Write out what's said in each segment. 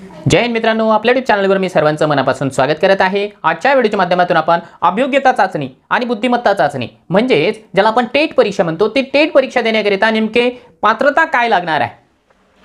जय हिंद मित्रांनो, आपल्या यूट्यूब चॅनलवर मी सर्वांचं मनापासून स्वागत करत आहे। आजच्या व्हिडिओच्या माध्यमातून आपण अभियोग्यता चाचणी आणि बुद्धिमत्ता चाचणी म्हणजेच ज्याला आपण टेट परीक्षा म्हणतो ती टेट परीक्षा देण्याकरिता नेमके पात्रता काय लागणार आहे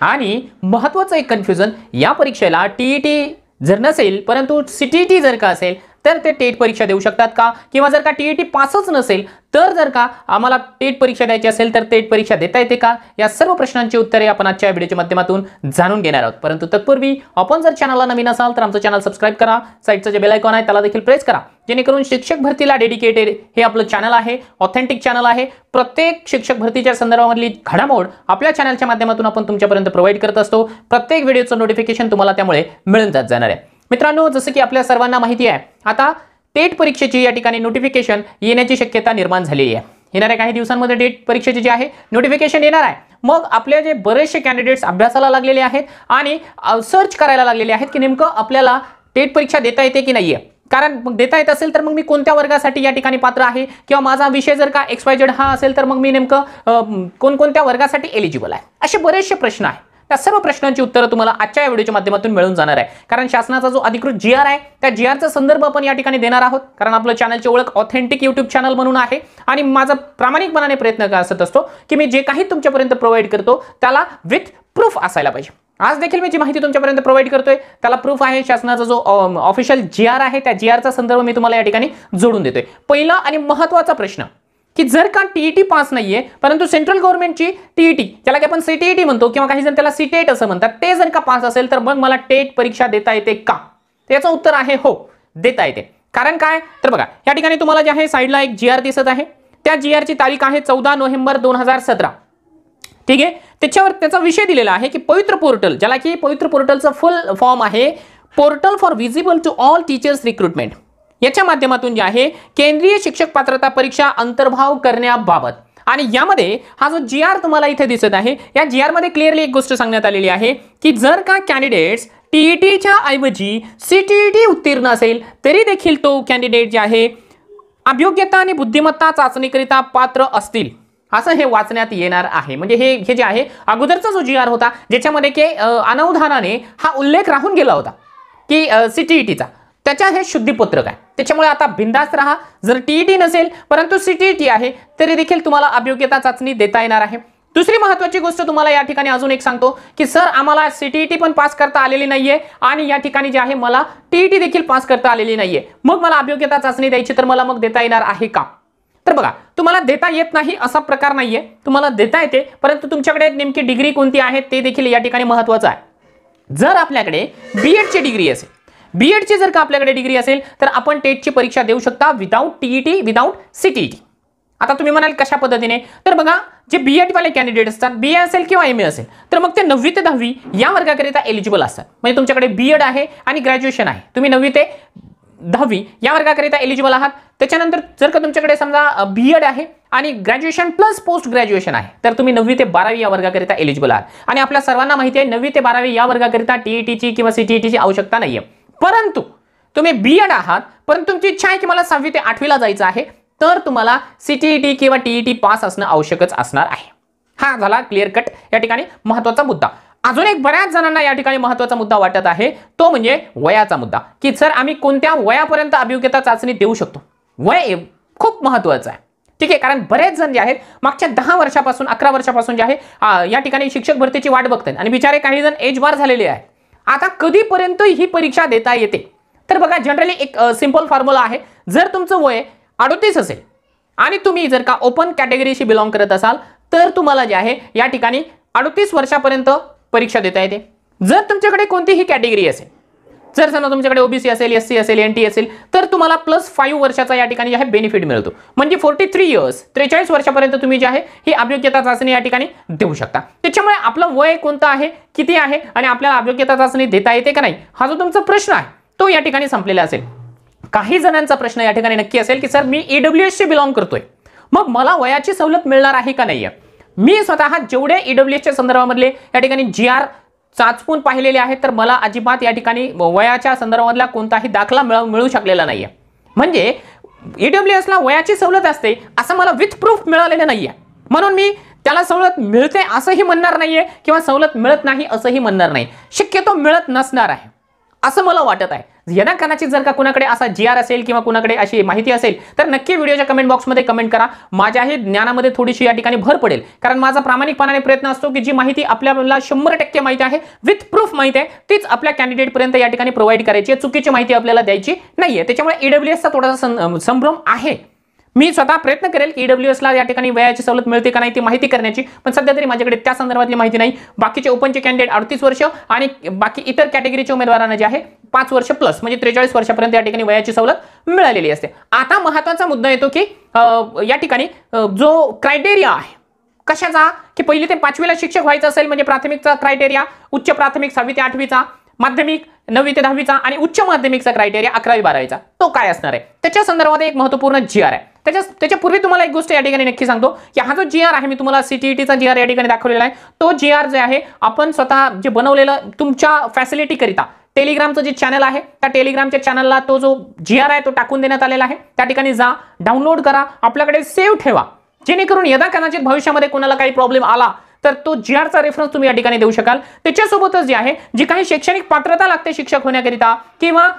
आणि महत्त्वाचं एक कन्फ्युजन, या परीक्षेला टीईटी जर नसेल परंतु सीटीईटी जर का असेल तर ते टेट परीक्षा देऊ शकतात का, किंवा जर का टीईटी पासच नसेल तर जर का आम्हाला टेट परीक्षा द्यायची असेल तर टेट परीक्षा देता येते का, या सर्व प्रश्नांची उत्तरे आपण आजच्या व्हिडिओच्या माध्यमातून जाणून घेणार आहोत। परंतु तत्पूर्वी आपण जर चॅनलला नवीन असाल तर आमचं चॅनल सबस्क्राइब करा, साइडचं जे बेल आयकॉन आहे त्याला देखील प्रेस करा, जेणेकरून शिक्षक भरतीला डेडिकेटेड हे आपलं चॅनल आहे, ऑथेंटिक चॅनल आहे। प्रत्येक शिक्षक भरतीच्या संदर्भामधली घडामोड आपल्या चॅनलच्या माध्यमातून आपण तुमच्यापर्यंत प्रोव्हाइड करत असतो। प्रत्येक व्हिडिओचं नोटिफिकेशन तुम्हाला त्यामुळे मिळून जाणार आहे। मित्रांनो, जसं की आपल्या सर्वांना माहिती आहे, आता टेट परीक्षेची या ठिकाणी नोटिफिकेशन येण्याची शक्यता निर्माण झालेली आहे। येणाऱ्या काही दिवसांमध्ये टेट परीक्षेचे जे आहे नोटिफिकेशन येणार आहे। मग आपले जे बरेचसे कॅन्डिडेट्स अभ्यासाला लागलेले आहेत आणि सर्च करायला लागलेले आहेत की नेमकं आपल्याला टेट परीक्षा देता येते की नाहीये, कारण मग देता येत असेल तर मग मी कोणत्या वर्गासाठी या ठिकाणी पात्र आहे, किंवा माझा विषय जर का XYZ हा असेल तर मग मी नेमकं कोणकोणत्या वर्गासाठी एलिजिबल आहे, असे बरेचसे प्रश्न आहेत। त्या सर्व प्रश्नांची उत्तरं तुम्हाला आजच्या व्हिडिओच्या माध्यमातून मिळून जाणार आहे, कारण शासनाचा जो अधिकृत GR आहे त्या GRचा संदर्भ आपण या ठिकाणी देणार आहोत, कारण आपलं चॅनलची ओळख ऑथेंटिक यूट्यूब चॅनल म्हणून आहे आणि माझा प्रामाणिकपणाने प्रयत्न असत असतो की मी जे काही तुमच्यापर्यंत प्रोव्हाइड करतो त्याला विथ प्रूफ असायला पाहिजे। आज देखील मी जी माहिती तुमच्यापर्यंत प्रोव्हाइड करतोय त्याला प्रूफ आहे, शासनाचा जो ऑफिशियल GR आहे त्या GRचा संदर्भ मी तुम्हाला या ठिकाणी जोडून देतोय। पहिला आणि महत्त्वाचा प्रश्न की जर का टीईटी पास नाहीये परंतु सेंट्रल गव्हर्नमेंटची टीईटी, ज्याला की आपण सीटीईटी म्हणतो किंवा काही जण त्याला सीटेट असं म्हणतात, ते जर का पास असेल तर मग मला टेट परीक्षा देता येते का, त्याचं उत्तर आहे हो, देता येते। कारण काय तर बघा, या ठिकाणी तुम्हाला जे आहे साईडला एक GR दिसत आहे, त्या GRची तारीख आहे 14 नोव्हेंबर 2017। ठीक आहे, त्याच्यावर त्याचा विषय दिलेला आहे की पवित्र पोर्टल, ज्याला की पवित्र पोर्टलचं फुल फॉर्म आहे portal for visible to all teachers recruitment, याच्या माध्यमातून जे आहे केंद्रीय शिक्षक पात्रता परीक्षा अंतर्भाव करण्याबाबत। आणि यामध्ये हा जो GR तुम्हाला इथे दिसत आहे, या GR मध्ये क्लिअरली एक गोष्ट सांगण्यात आलेली आहे की जर का कॅन्डिडेट्स टीईटीच्या ऐवजी सीटीईटी उत्तीर्ण असेल तरी देखील तो कॅन्डिडेट जे आहे अभियोग्यता आणि बुद्धिमत्ता चाचणीकरिता पात्र असतील, असं हे वाचण्यात येणार आहे। म्हणजे हे जे आहे अगोदरचा जो GR होता ज्याच्यामध्ये की अनवधानाने हा उल्लेख राहून गेला होता की सीटीईटीचा, त्याच्या हे शुद्धीपत्रक आहे। त्याच्यामुळे आता बिंदास्त राहा, जर टीईटी नसेल परंतु सीटीईटी आहे तरी देखील तुम्हाला अभियोग्यता चाचणी देता येणार आहे। दुसरी महत्त्वाची गोष्ट तुम्हाला या ठिकाणी अजून एक सांगतो की सर आम्हाला सीटीईटी पण पास करता आलेली नाहीये आणि या ठिकाणी जे आहे मला टीईटी देखील पास करता आलेली नाहीये, मग मला अभियोग्यता चाचणी द्यायची तर मला मग देता येणार आहे का? तर बघा, तुम्हाला देता येत नाही असा प्रकार नाहीये, तुम्हाला देता येते, परंतु तुमच्याकडे नेमकी डिग्री कोणती आहे ते देखील या ठिकाणी महत्त्वाचं आहे। जर आपल्याकडे बीएडची डिग्री असेल, बीएडची जर का आपल्याकडे डिग्री असेल तर आपण टेटची परीक्षा देऊ शकता विदाउट टीईटी, विदाउट सीटीईटी। आता तुम्ही म्हणाल कशा पद्धतीने, तर बघा जे बीएड वाले कॅन्डिडेट असतात, BA असेल किंवा MA असेल, तर मग ते 9वी ते 10वी या वर्गाकरिता एलिजिबल असतात। म्हणजे तुमच्याकडे बीएड आहे आणि ग्रॅज्युएशन आहे, तुम्ही 9वी ते 10वी या वर्गाकरिता एलिजिबल आहात। त्याच्यानंतर जर का तुमच्याकडे समजा बीएड आहे आणि ग्रॅज्युएशन प्लस पोस्ट ग्रॅज्युएशन आहे तर तुम्ही 9वी ते 12वी या वर्गाकरिता एलिजिबल आहात। आणि आपल्या सर्वांना माहिती आहे 9वी ते 12वी या वर्गाकरिता टीईटीची किंवा सीटीईटीची आवश्यकता नाहीये, परंतु तुम्ही बीएड आहात परंतु तुमची इच्छा आहे की मला 6वी ते 8वीला जायचं आहे, तर तुम्हाला सीटीईटी किंवा टीईटी पास असणं आवश्यकच असणार आहे। हा झाला क्लिअर कट या ठिकाणी महत्त्वाचा मुद्दा। अजून एक बऱ्याच जणांना या ठिकाणी महत्त्वाचा मुद्दा वाटत आहे, तो म्हणजे वयाचा मुद्दा, की सर आम्ही कोणत्या वयापर्यंत अभियोग्यता चाचणी देऊ शकतो। वय खूप महत्त्वाचं आहे, ठीक आहे, कारण बरेच जण जे आहेत मागच्या 10 वर्षापासून 11 वर्षापासून जे आहे या ठिकाणी शिक्षक भरतीची वाट बघतात आणि बिचारे काही जण एज बार झालेले आहेत। आता कधीपर्यंत ही परीक्षा देता येते, तर बघा जनरली एक सिंपल फॉर्म्युला आहे, जर तुमचं वय 38 असेल आणि तुम्ही जर का ओपन कॅटेगरीशी बिलॉंग करत असाल तर तुम्हाला जे आहे या ठिकाणी 38 वर्षापर्यंत परीक्षा देता येते। जर तुमच्याकडे कोणतीही कॅटेगरी असेल, जर समजा तुमच्याकडे ओबीसी असेल, SC असेल, NT असेल, तर तुम्हाला +5 वर्षाचा या ठिकाणी जे आहे बेनिफिट मिळतो, म्हणजे 43 इयर्स 43 वर्षापर्यंत तुम्ही जे आहे ही अभियोग्यता चाचणी या ठिकाणी देऊ शकता। त्याच्यामुळे आपलं वय कोणतं आहे, किती आहे आणि आपल्याला अभियोग्यता चाचणी देता येते का नाही, हा जो तुमचा प्रश्न आहे तो या ठिकाणी संपलेला असेल। काही जणांचा प्रश्न या ठिकाणी नक्की असेल की सर मी EWS शी बिलॉंग करतोय, मग मला वयाची सवलत मिळणार आहे का नाहीये। मी स्वतः जेवढे EWSच्या संदर्भामधले या ठिकाणी GR चाचपून पाहिलेले आहेत तर मला अजिबात या ठिकाणी वयाच्या संदर्भातला कोणताही दाखला मिळू शकलेला नाहीये। म्हणजे EWSला वयाची सवलत असते असं मला विथ प्रूफ मिळालेलं नाहीये, म्हणून मी त्याला सवलत मिळते असंही म्हणणार नाहीये किंवा सवलत मिळत नाही असंही म्हणणार नाही, शक्यतो मिळत नसणार आहे असं मला वाटत आहे. यदा कदाचित जर का कुणाकडे असा GR असेल किंवा कुणाकडे अशी माहिती असेल तर नक्की व्हिडिओच्या कमेंट बॉक्समध्ये कमेंट करा. माझ्याही ज्ञानामध्ये थोडीशी या ठिकाणी भर पडेल, कारण माझा प्रामाणिकपणाने प्रयत्न असतो की जी माहिती आपल्याला 100% माहिती आहे, विथ प्रूफ माहिती आहे, तीच आपल्या कॅन्डिडेट पर्यंत या ठिकाणी प्रोव्हाइड करायची आहे. चुकीची माहिती आपल्याला द्यायची नाहीये. त्याच्यामुळे EWSचा थोडासा संभ्रम आहे. मी स्वतः प्रयत्न करेल की EWSला या ठिकाणी वयाची सवलत मिळते का नाही ती माहिती करण्याची, पण सध्या तरी माझ्याकडे त्या संदर्भातली माहिती नाही. बाकीचे ओपनचे कॅन्डिडेट 38 वर्ष आणि बाकी इतर कॅटेगरीच्या उमेदवारांना जे आहे 5 वर्ष प्लस म्हणजे 43 वर्षापर्यंत या ठिकाणी वयाची सवलत मिळालेली असते. आता महत्त्वाचा मुद्दा येतो की या ठिकाणी जो क्रायटेरिया आहे कशाचा, की पहिली ते 5वीला शिक्षक व्हायचं असेल म्हणजे प्राथमिकचा क्रायटेरिया, उच्च प्राथमिक 6वी ते 8वीचा, माध्यमिक 9वी ते 10वीचा आणि उच्च माध्यमिकचा क्रायटेरिया 11वी 12वीचा तो काय असणार आहे त्याच्या संदर्भात एक महत्त्वपूर्ण GR आहे. त्याच्यापूर्वी तुम्हाला एक गोष्ट या ठिकाणी नक्की सांगतो की हा जो GR आहे, मी तुम्हाला CTETचा GR या ठिकाणी दाखवलेला आहे, तो GR जे आहे आपण स्वतः जे बनवलेलं तुमच्या फॅसिलिटी करिता टेलिग्रामचं जे चॅनल आहे त्या टेलिग्रामच्या चॅनलला तो जो GR आहे तो टाकून देण्यात आलेला आहे. त्या ठिकाणी जा, डाउनलोड करा, आपल्याकडे सेव्ह ठेवा, जेणेकरून यदा कदाचित भविष्यामध्ये कोणाला काही प्रॉब्लेम आला तर तो GRचा रेफरन्स तुम्ही या ठिकाणी देऊ शकाल. त्याच्यासोबतच जे आहे जी काही शैक्षणिक पात्रता लागते शिक्षक होण्याकरिता किंवा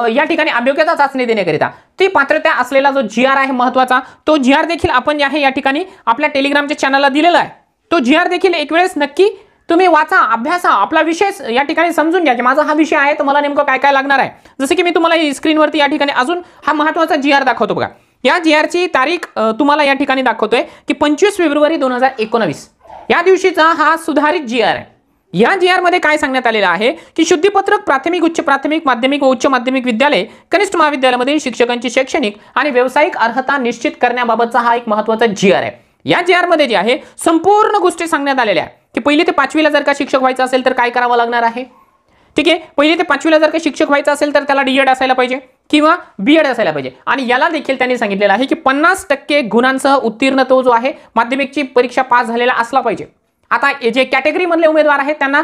या ठिकाणी अभियोग्यता चाचणी देण्याकरिता ती पात्रता असलेला जो GR आहे महत्त्वाचा, तो GR देखील आपण जे आहे या ठिकाणी आपल्या टेलिग्रामच्या चॅनलला दिलेला आहे. तो GR देखील एक वेळेस नक्की तुम्ही वाचा, अभ्यासा, आपला विषय या ठिकाणी समजून घ्या की माझा हा विषय आहे तर मला नेमकं काय काय लागणार आहे. जसं की मी तुम्हाला स्क्रीनवरती या ठिकाणी अजून हा महत्त्वाचा GR दाखवतो बघा. या GRची तारीख तुम्हाला या ठिकाणी दाखवतोय की 25 फेब्रुवारी 2019 या दिवशीचा हा सुधारित GR आहे. या GR मध्ये काय सांगण्यात आलेलं आहे की शुद्धीपत्रक प्राथमिक, उच्च प्राथमिक, माध्यमिक व उच्च माध्यमिक विद्यालय, कनिष्ठ महाविद्यालयामधील शिक्षकांची शैक्षणिक आणि व्यावसायिक अर्हता निश्चित करण्याबाबतचा हा एक महत्त्वाचा GR आहे. या GR मध्ये जे आहे संपूर्ण गोष्टी सांगण्यात आलेल्या आहे की पहिली ते 5वीला जर का शिक्षक व्हायचं असेल तर काय करावं लागणार आहे. ठीक आहे, पहिली ते 5वीला जर का शिक्षक व्हायचं असेल तर त्याला D.Ed असायला पाहिजे किंवा B.Ed असायला पाहिजे आणि याला देखील त्यांनी सांगितलेलं आहे की 50% गुणांसह उत्तीर्ण तो जो आहे माध्यमिकची परीक्षा पास झालेला असला पाहिजे. आता जे कॅटेगरी मधले उमेदवार आहेत त्यांना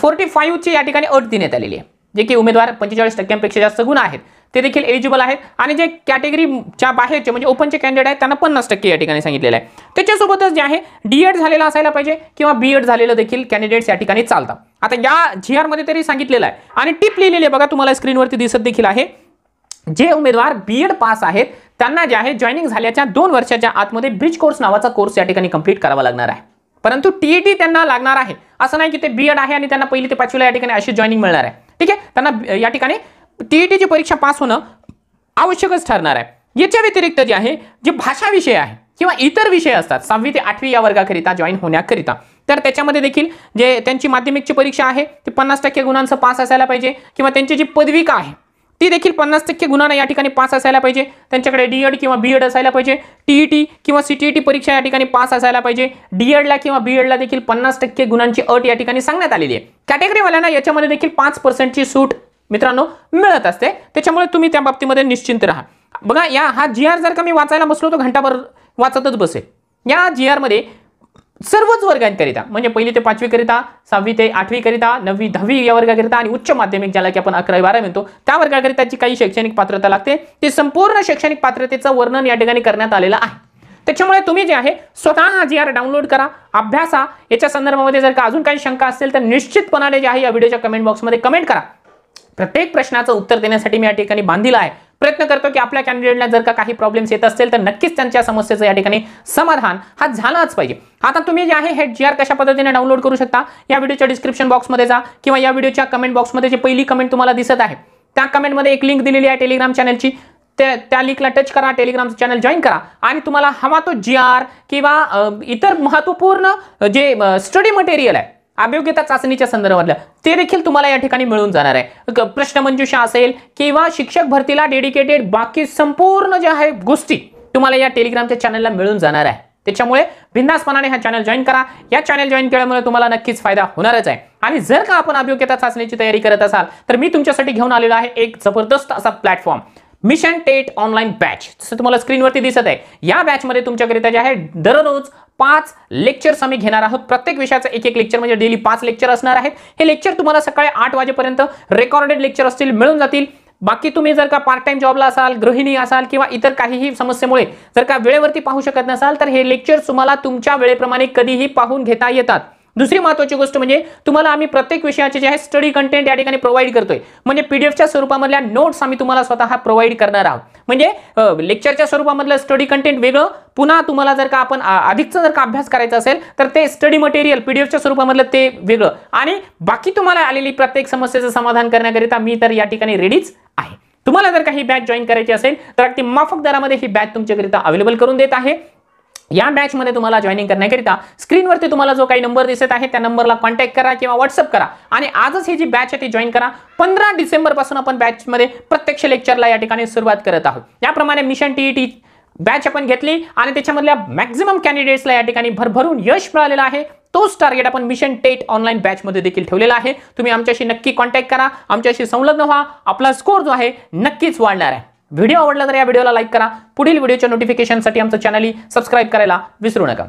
45 ची या ठिकाणी अट देण्यात आलेली आहे. जे की उमेदवार 45% जास्त गुण आहेत ते देखील एलिजिबल आहेत आणि जे कॅटेगरीच्या बाहेरचे म्हणजे ओपनचे कॅन्डिडेट आहेत त्यांना 50% या ठिकाणी सांगितलेलं आहे. त्याच्यासोबतच जे आहे D.Ed झालेला असायला पाहिजे किंवा B.Ed झालेलं देखील कॅन्डिडेट्स या ठिकाणी चालतात. आता या GR मध्ये तरी सांगितलेलं आहे आणि टिप लिहिलेली आहे बघा, तुम्हाला स्क्रीनवरती दिसत देखील आहे. जे उमेदवार B.Ed पास आहेत त्यांना जे आहे जॉईनिंग झाल्याच्या 2 वर्षाच्या आतमध्ये ब्रिज कोर्स नावाचा कोर्स या ठिकाणी कंप्लीट करावा लागणार आहे. परंतु TET त्यांना लागणार आहे, असं नाही की ते B.Ed आहे आणि त्यांना पहिली ते 5वीला या ठिकाणी अशी जॉईनिंग मिळणार आहे. ठीक आहे, त्यांना या ठिकाणी TETची परीक्षा पास होणं आवश्यकच ठरणार आहे. याच्या व्यतिरिक्त जे आहे जे भाषा विषय आहे किंवा इतर विषय असतात 6वी ते 8वी या वर्गाकरिता जॉईन होण्याकरिता, तर त्याच्यामध्ये देखील जे त्यांची माध्यमिकची परीक्षा आहे ती 50% गुणांसह पास असायला पाहिजे किंवा त्यांची जी पदविका आहे ती देखील 50% गुणांना या ठिकाणी पास असायला पाहिजे. त्यांच्याकडे D.Ed किंवा B.Ed असायला पाहिजे. TET किंवा CTET परीक्षा या ठिकाणी पास असायला पाहिजे. D.Edला किंवा B.Edला देखील 50% गुणांची अट या ठिकाणी सांगण्यात आलेली आहे. कॅटेगरीवाल्यांना याच्यामध्ये देखील 5%ची सूट मित्रांनो मिळत असते, त्याच्यामुळे तुम्ही त्या बाबतीमध्ये निश्चिंत राहा. बघा हा GR जर का मी वाचायला बसलो तर घंटाभर वाचतच बसेल. या GR मध्ये सर्वच वर्गांकरिता म्हणजे पहिली ते 5वी करिता, 6वी ते 8वी करिता, 9वी 10वी या वर्गाकरिता आणि उच्च माध्यमिक ज्याला की आपण 11वी 12वी म्हणतो त्या वर्गाकरिता जी काही शैक्षणिक पात्रता लागते ते संपूर्ण शैक्षणिक पात्रतेचं वर्णन या ठिकाणी करण्यात आलेलं आहे. त्याच्यामुळे तुम्ही जे आहे स्वतः हा GR डाउनलोड करा, अभ्यासा. याच्या संदर्भामध्ये जर का अजून काही शंका असेल तर निश्चितपणाने जे आहे या व्हिडिओच्या कमेंट बॉक्समध्ये कमेंट करा. प्रत्येक प्रश्नाचं उत्तर देण्यासाठी मी या ठिकाणी बांधील आहे. प्रयत्न करतो की आपल्या कॅन्डिडेटला जर का काही प्रॉब्लेम्स येत असतील तर नक्कीच त्यांच्या समस्येचं या ठिकाणी समाधान हा झालाच पाहिजे. आता तुम्ही जे आहे हे GR कशा पद्धतीने डाउनलोड करू शकता, या व्हिडिओच्या डिस्क्रिप्शन बॉक्समध्ये जा किंवा या व्हिडिओच्या कमेंट बॉक्समध्ये जे पहिली कमेंट तुम्हाला दिसत आहे त्या कमेंटमध्ये एक लिंक दिलेली आहे टेलिग्राम चॅनलची, त्या लिंकला टच करा, टेलिग्रामचं चॅनल जॉईन करा आणि तुम्हाला हवा तो GR किंवा इतर महत्त्वपूर्ण जे स्टडी मटेरियल आहे अभियोग्यता चाचणीच्या संदर्भातल्या ते देखील तुम्हाला या ठिकाणी मिळून जाणार आहे. प्रश्नमंजुषा असेल किंवा शिक्षक भरतीला डेडिकेटेड बाकी संपूर्ण जे आहे गोष्टी तुम्हाला या टेलिग्रामच्या चॅनलला मिळून जाणार आहे. त्याच्यामुळे बिनधास्तपणाने हा चॅनल जॉईन करा. या चॅनल जॉईन केल्यामुळे तुम्हाला नक्कीच फायदा होणारच आहे. आणि जर का आपण अभियोग्यता चाचणीची तयारी करत असाल तर मी तुमच्यासाठी घेऊन आलेलो आहे एक जबरदस्त असा platform mission TET online batch. जसं तुम्हाला स्क्रीनवरती दिसत आहे या बॅचमध्ये तुमच्याकरिता जे आहे दररोज 5 लेक्चर्स आम्ही घेणार आहोत. प्रत्येक विषयाचं एक लेक्चर म्हणजे डेली 5 लेक्चर असणार आहेत. हे लेक्चर तुम्हाला सकाळी 8 वाजेपर्यंत रेकॉर्डेड लेक्चर असतील मिळून जातील. बाकी तुम्ही जर का पार्ट टाइम जॉबला असाल, गृहिणी असाल किंवा इतर काहीही समस्येमुळे जर का वेळेवरती पाहू शकत नसाल तर हे लेक्चर तुम्हाला तुमच्या वेळेप्रमाणे कधीही पाहून घेता येतात. दुसरी महत्त्वाची गोष्ट म्हणजे तुम्हाला आम्ही प्रत्येक विषयाचे जे आहे स्टडी कंटेंट या ठिकाणी प्रोव्हाइड करतोय. म्हणजे पीडीएफच्या स्वरूपामधल्या नोट्स आम्ही तुम्हाला स्वतः प्रोव्हाइड करणार आहोत. म्हणजे लेक्चरच्या स्वरूपामधलं स्टडी कंटेंट वेगळं, पुन्हा तुम्हाला जर का आपण अधिकचा जर का अभ्यास करायचा असेल तर ते स्टडी मटेरियल पीडीएफच्या स्वरूपामधलं ते वेगळं, आणि बाकी तुम्हाला आलेली प्रत्येक समस्येचं समाधान करण्याकरिता मी तर या ठिकाणी रेडीच आहे. तुम्हाला जर काही बॅच जॉईन करायची असेल तर अगदी माफक दरामध्ये ही बॅच तुमच्याकरिता अवेलेबल करून देत आहे. या बॅच मध्ये तुम्हाला जॉईनिंग करण्याकरिता स्क्रीनवरती तुम्हाला जो काही नंबर दिसत आहे त्या नंबरला कॉन्टॅक्ट करा किंवा व्हॉट्सअप करा आणि आजच ही जी बॅच आहे ती जॉईन करा. 15 डिसेंबर पासून आपण बॅच मध्ये प्रत्यक्ष लेक्चरला या ठिकाणी सुरुवात करत आहोत. याप्रमाणे मिशन टीईटी बॅच आपण घेतली आणि त्याच्यामधल्या मॅक्झिमम कॅन्डिडेट्सला या ठिकाणी भरभरून यश मिळालेलं आहे. तोच टार्गेट आपण मिशन टेट ऑनलाईन बॅच मध्ये देखील ठेवलेला आहे. तुम्ही आमच्याशी नक्की कॉन्टॅक्ट करा, आमच्याशी संलग्न व्हा, आपला स्कोर जो आहे नक्कीच वाढणार आहे. व्हिडिओ आवडला तर या व्हिडिओला लाईक करा. पुढील व्हिडिओच्या नोटिफिकेशनसाठी आमचं चॅनल सबस्क्राईब करायला विसरू नका.